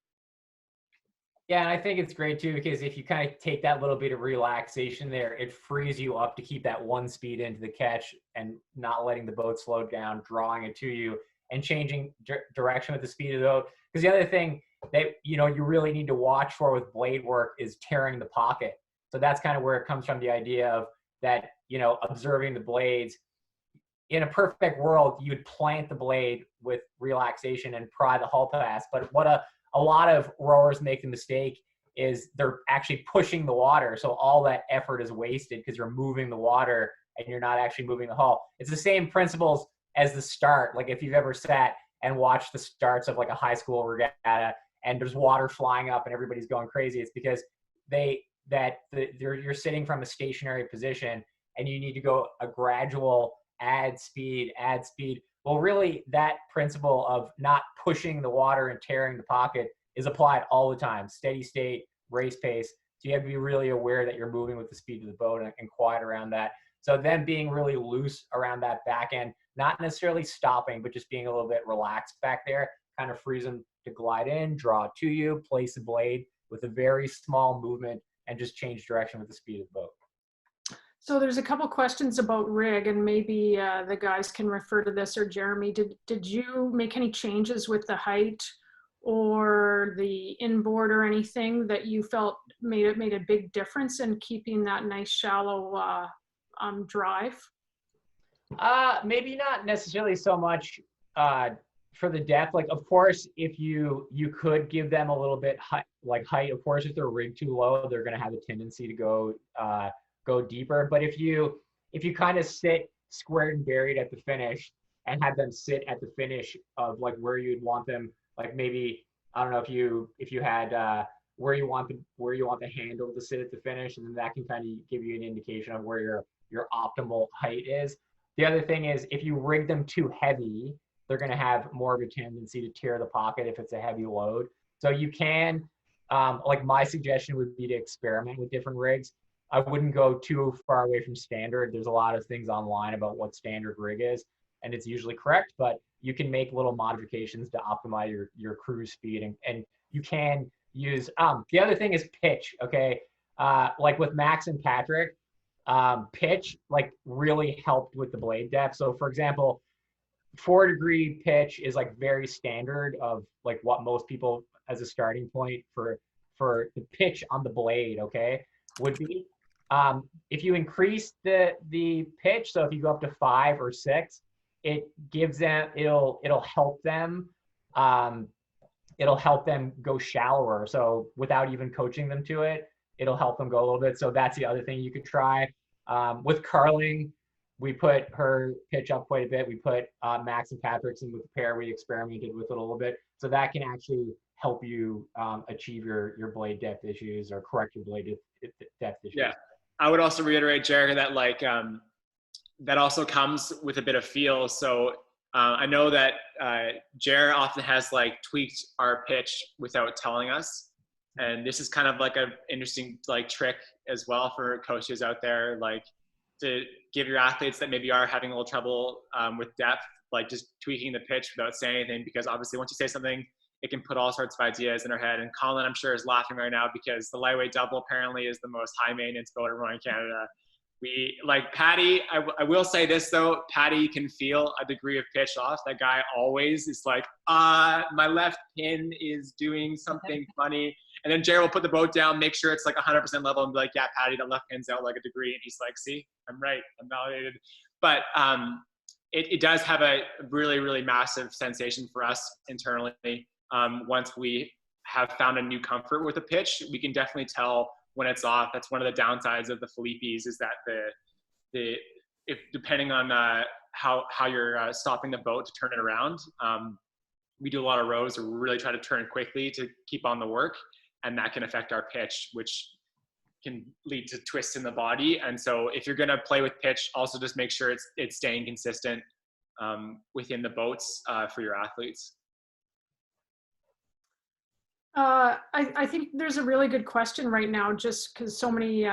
Yeah, and I think it's great too because if you kind of take that little bit of relaxation there, it frees you up to keep that one speed into the catch and not letting the boat slow down, drawing it to you and changing direction with the speed of the boat. Because the other thing that you really need to watch for with blade work is tearing the pocket. So that's kind of where it comes from, the idea of that, observing the blades. In a perfect world, you'd plant the blade with relaxation and pry the hull pass. But what a lot of rowers make the mistake is they're actually pushing the water. So all that effort is wasted because you're moving the water and you're not actually moving the hull. It's the same principles as the start. Like if you've ever sat and watched the starts of like a high school regatta and there's water flying up and everybody's going crazy, it's because you're sitting from a stationary position and you need to go a gradual add speed. Well, really, that principle of not pushing the water and tearing the pocket is applied all the time, steady state, race pace. So you have to be really aware that you're moving with the speed of the boat and quiet around that. So then being really loose around that back end, not necessarily stopping, but just being a little bit relaxed back there, kind of frees them to glide in, draw to you, place the blade with a very small movement, and just change direction with the speed of the boat. So there's a couple questions about rig, and maybe the guys can refer to this, or Jeremy, did you make any changes with the height or the inboard or anything that you felt made a big difference in keeping that nice shallow drive? Maybe not necessarily so much for the depth. Like, of course, if you could give them a little bit height, of course, if they're rigged too low, they're going to have a tendency to go deeper. But if you kind of sit squared and buried at the finish and have them sit at the finish of like where you'd want them, like maybe, I don't know, if you had where you want the handle to sit at the finish, and then that can kind of give you an indication of where your optimal height is. The other thing is, if you rig them too heavy, they're going to have more of a tendency to tear the pocket if it's a heavy load. So you can, like my suggestion would be to experiment with different rigs. I wouldn't go too far away from standard. There's a lot of things online about what standard rig is, and it's usually correct, but you can make little modifications to optimize your cruise speed, and you can use, the other thing is pitch, okay? Like with Max and Patrick, pitch like really helped with the blade depth. So for example, 4-degree pitch is like very standard of like what most people as a starting point for the pitch on the blade, okay, would be. If you increase the pitch, so if you go up to 5 or 6, it gives them, it'll help them go shallower. So without even coaching them to it, it'll help them go a little bit. So that's the other thing you could try. With Carling, we put her pitch up quite a bit. We put Max and Patrick's in with the pair. We experimented with it a little bit. So that can actually help you achieve your blade depth issues or correct your blade depth issues. Yeah. I would also reiterate, Jared, that like that also comes with a bit of feel. So I know that Jared often has like tweaked our pitch without telling us. And this is kind of like an interesting like trick as well for coaches out there, like to give your athletes that maybe are having a little trouble with depth, like just tweaking the pitch without saying anything, because obviously once you say something, it can put all sorts of ideas in our head. And Conlin, I'm sure, is laughing right now because the lightweight double apparently is the most high maintenance boat in rowing Canada. We like Patty. I will say this though, Patty can feel a degree of pitch off. That guy always is like, my left pin is doing something funny. And then Jared will put the boat down, make sure it's like 100% level and be like, yeah, Patty, the left pin's out like a degree. And he's like, see, I'm right, I'm validated. But it does have a really, really massive sensation for us internally. Once we have found a new comfort with a pitch, we can definitely tell when it's off. That's one of the downsides of the Philippes, is that if depending on how you're stopping the boat to turn it around, we do a lot of rows where we really try to turn quickly to keep on the work, and that can affect our pitch, which can lead to twists in the body. And so if you're going to play with pitch, also just make sure it's staying consistent within the boats for your athletes. I think there's a really good question right now, just because so many,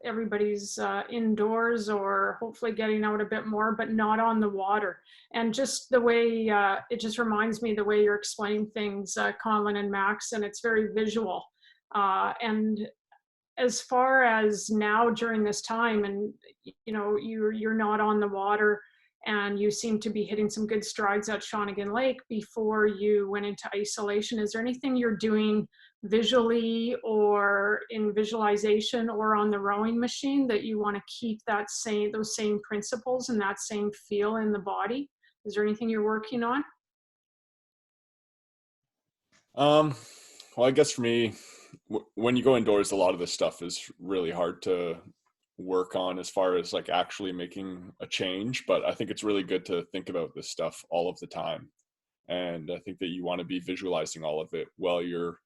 everybody's indoors or hopefully getting out a bit more, but not on the water. And just the way, it just reminds me the way you're explaining things, Conlin and Max, and it's very visual. And as far as now during this time, and you know, you're not on the water, and you seem to be hitting some good strides at Shawnigan Lake before you went into isolation. Is there anything you're doing visually or in visualization or on the rowing machine that you want to keep those same principles and that same feel in the body? Is there anything you're working on? Well, I guess for me, when you go indoors, a lot of this stuff is really hard to work on as far as like actually making a change. But I think it's really good to think about this stuff all of the time. And I think that you want to be visualizing all of it while you're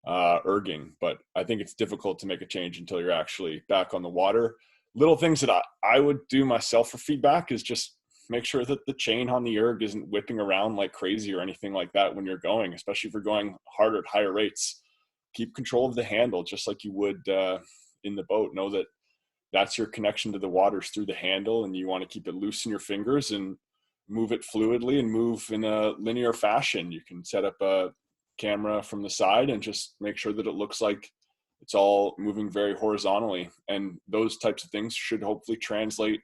erging. But I think it's difficult to make a change until you're actually back on the water. Little things that I would do myself for feedback is just make sure that the chain on the erg isn't whipping around like crazy or anything like that when you're going, especially if you're going harder at higher rates. Keep control of the handle just like you would in the boat. Know that that's your connection to the waters through the handle, and you want to keep it loose in your fingers and move it fluidly and move in a linear fashion. You can set up a camera from the side and just make sure that it looks like it's all moving very horizontally. And those types of things should hopefully translate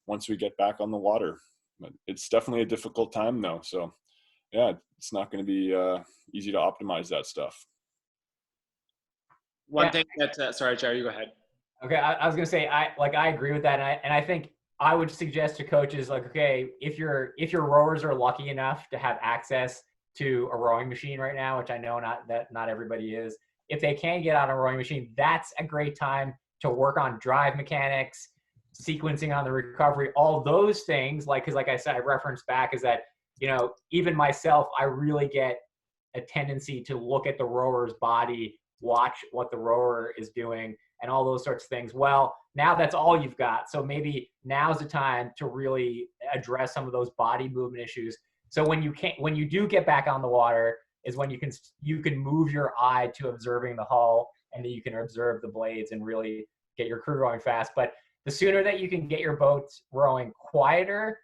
once we get back on the water. But it's definitely a difficult time though. So yeah, it's not going to be easy to optimize that stuff. One thing that, sorry, Jerry, you go ahead. Okay, I was gonna say I agree with that, and I think I would suggest to coaches like, okay, if your rowers are lucky enough to have access to a rowing machine right now, which I know not everybody is, if they can get on a rowing machine, that's a great time to work on drive mechanics, sequencing on the recovery, all those things. Because like I said, I referenced back is that, you know, even myself, I really get a tendency to look at the rower's body watch what the rower is doing and all those sorts of things. Well, now that's all you've got. So maybe now's the time to really address some of those body movement issues. So when you do get back on the water is when you can move your eye to observing the hull, and then you can observe the blades and really get your crew going fast. But the sooner that you can get your boats rowing quieter,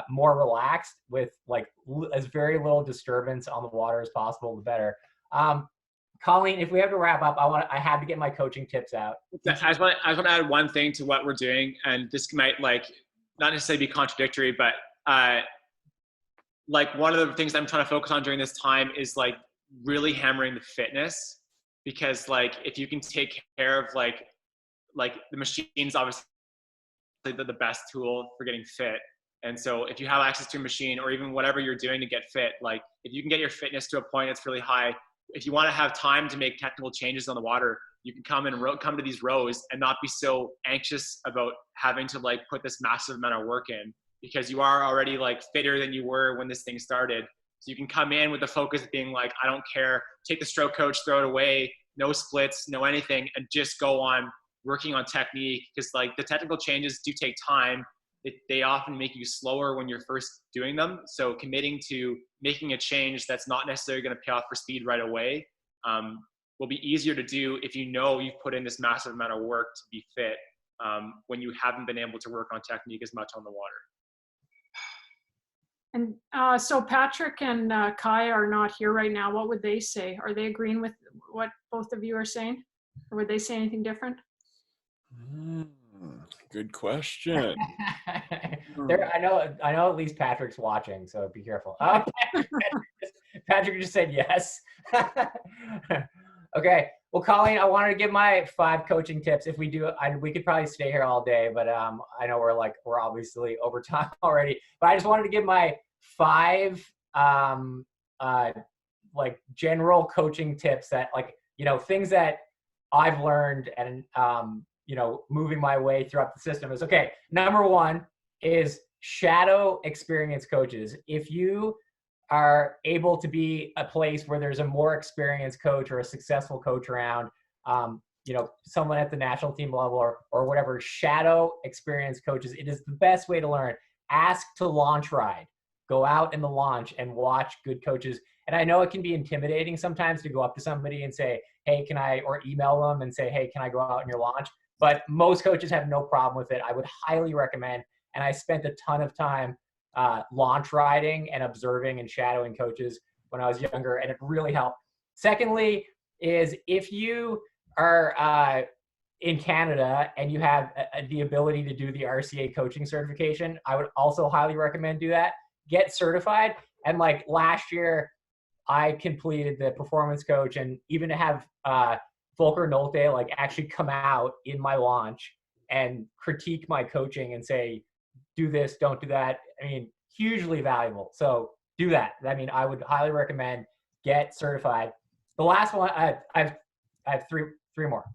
more relaxed, with like as very little disturbance on the water as possible, the better. Colleen, if we have to wrap up, I had to get my coaching tips out. I just want to add one thing to what we're doing, and this might like not necessarily be contradictory, but like one of the things I'm trying to focus on during this time is like really hammering the fitness, because like if you can take care of like the machine's obviously the best tool for getting fit. And so if you have access to a machine, or even whatever you're doing to get fit, like if you can get your fitness to a point that's really high, if you want to have time to make technical changes on the water, you can come to these rows and not be so anxious about having to like put this massive amount of work in, because you are already like fitter than you were when this thing started. So you can come in with the focus of being like, I don't care, take the stroke coach, throw it away, no splits, no anything, and just go on working on technique. Because like the technical changes do take time. They often make you slower when you're first doing them. So committing to making a change that's not necessarily going to pay off for speed right away will be easier to do if you know you've put in this massive amount of work to be fit when you haven't been able to work on technique as much on the water. And so Patrick and Kai are not here right now. What would they say? Are they agreeing with what both of you are saying? Or would they say anything different? Good question. I know at least Patrick's watching, so be careful. Patrick just said yes. Okay. Well, Colleen, I wanted to give my 5 coaching tips. If we do, we could probably stay here all day, but I know we're obviously over time already. But I just wanted to give my 5 like general coaching tips that, like, you know, things that I've learned and you know, moving my way throughout the system is, okay, number 1 is shadow experienced coaches. If you are able to be a place where there's a more experienced coach or a successful coach around, you know, someone at the national team level or whatever, shadow experienced coaches, it is the best way to learn. Ask to launch ride. Go out in the launch and watch good coaches. And I know it can be intimidating sometimes to go up to somebody and say, hey, or email them and say, hey, can I go out in your launch? But most coaches have no problem with it. I would highly recommend, and I spent a ton of time launch riding and observing and shadowing coaches when I was younger, and it really helped. Secondly is, if you are in Canada and you have the ability to do the RCA coaching certification, I would also highly recommend do that. Get certified. And like last year, I completed the performance coach, and even to have Volker Nolte like actually come out in my launch and critique my coaching and say, do this, don't do that. I mean, hugely valuable. So do that. I mean, I would highly recommend get certified. The last one, I have three more.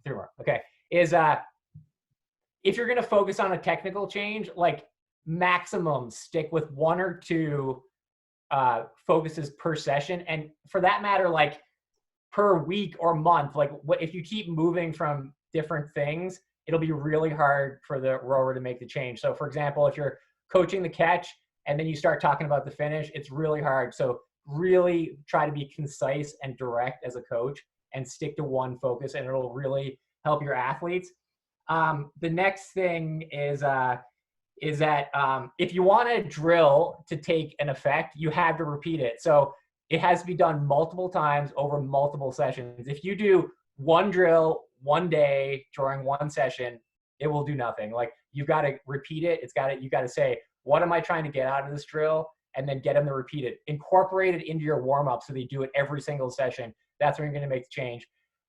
Okay. Is if you're going to focus on a technical change, like maximum stick with 1 or 2 focuses per session. And for that matter, like per week or month, like if you keep moving from different things, it'll be really hard for the rower to make the change. So for example, if you're coaching the catch and then you start talking about the finish, it's really hard. So really try to be concise and direct as a coach and stick to one focus, and it'll really help your athletes. The next thing is that if you want a drill to take an effect, you have to repeat it. So it has to be done multiple times over multiple sessions. If you do one drill one day during one session, it will do nothing. Like, you've got to repeat it. You got to say, what am I trying to get out of this drill? And then get them to repeat it. Incorporate it into your warm up so they do it every single session. That's when you're going to make the change.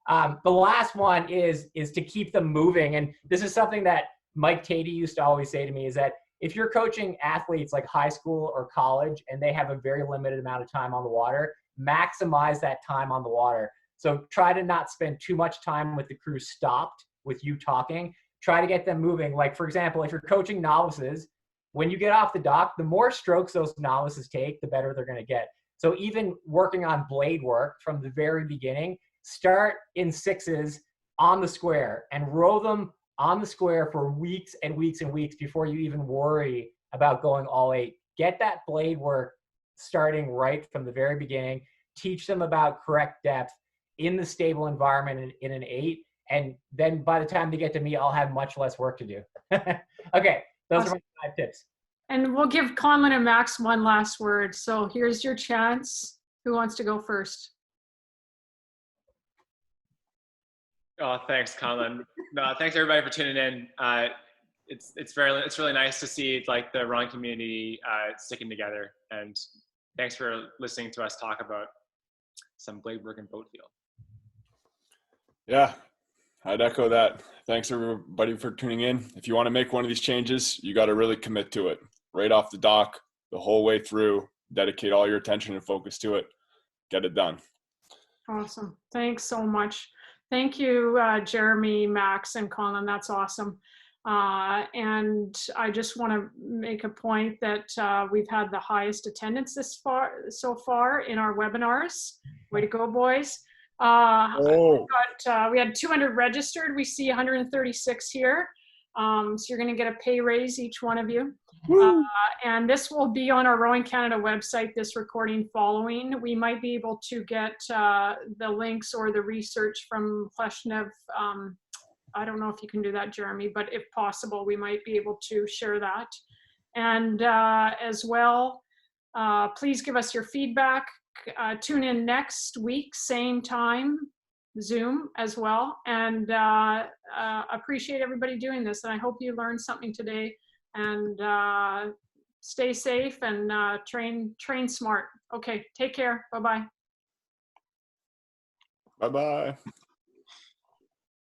The last one is to keep them moving. And this is something that Mike Tatey used to always say to me, is that if you're coaching athletes like high school or college and they have a very limited amount of time on the water, maximize that time on the water. So try to not spend too much time with the crew stopped with you talking. Try to get them moving. Like, for example, if you're coaching novices, when you get off the dock, the more strokes those novices take, the better they're going to get. So even working on blade work from the very beginning, start in 6s on the square and row them on the square for weeks and weeks and weeks before you even worry about going all 8. Get that blade work starting right from the very beginning. Teach them about correct depth in the stable environment in an 8. And then by the time they get to me, I'll have much less work to do. Okay, those are my 5 tips. And we'll give Conlin and Max one last word. So here's your chance. Who wants to go first? Oh, thanks, Conlin. No, thanks everybody for tuning in. It's really nice to see like the rowing community sticking together, and thanks for listening to us talk about some blade work and boat feel. Yeah, I'd echo that. Thanks everybody for tuning in. If you want to make one of these changes, you got to really commit to it right off the dock, the whole way through. Dedicate all your attention and focus to it. Get it done. Awesome. Thanks so much. Thank you, Jeremy, Max, and Conlin. That's awesome. And I just want to make a point that we've had the highest attendance so far in our webinars. Way to go, boys. We had 200 registered. We see 136 here. So you're going to get a pay raise, each one of you. And this will be on our Rowing Canada website, this recording following. We might be able to get the links or the research from Pleshnev. I don't know if you can do that, Jeremy, but if possible, we might be able to share that. And as well, please give us your feedback. Tune in next week, same time, Zoom as well. And appreciate everybody doing this. And I hope you learned something today. And stay safe and train smart. Okay, take care. Bye-bye. Bye-bye.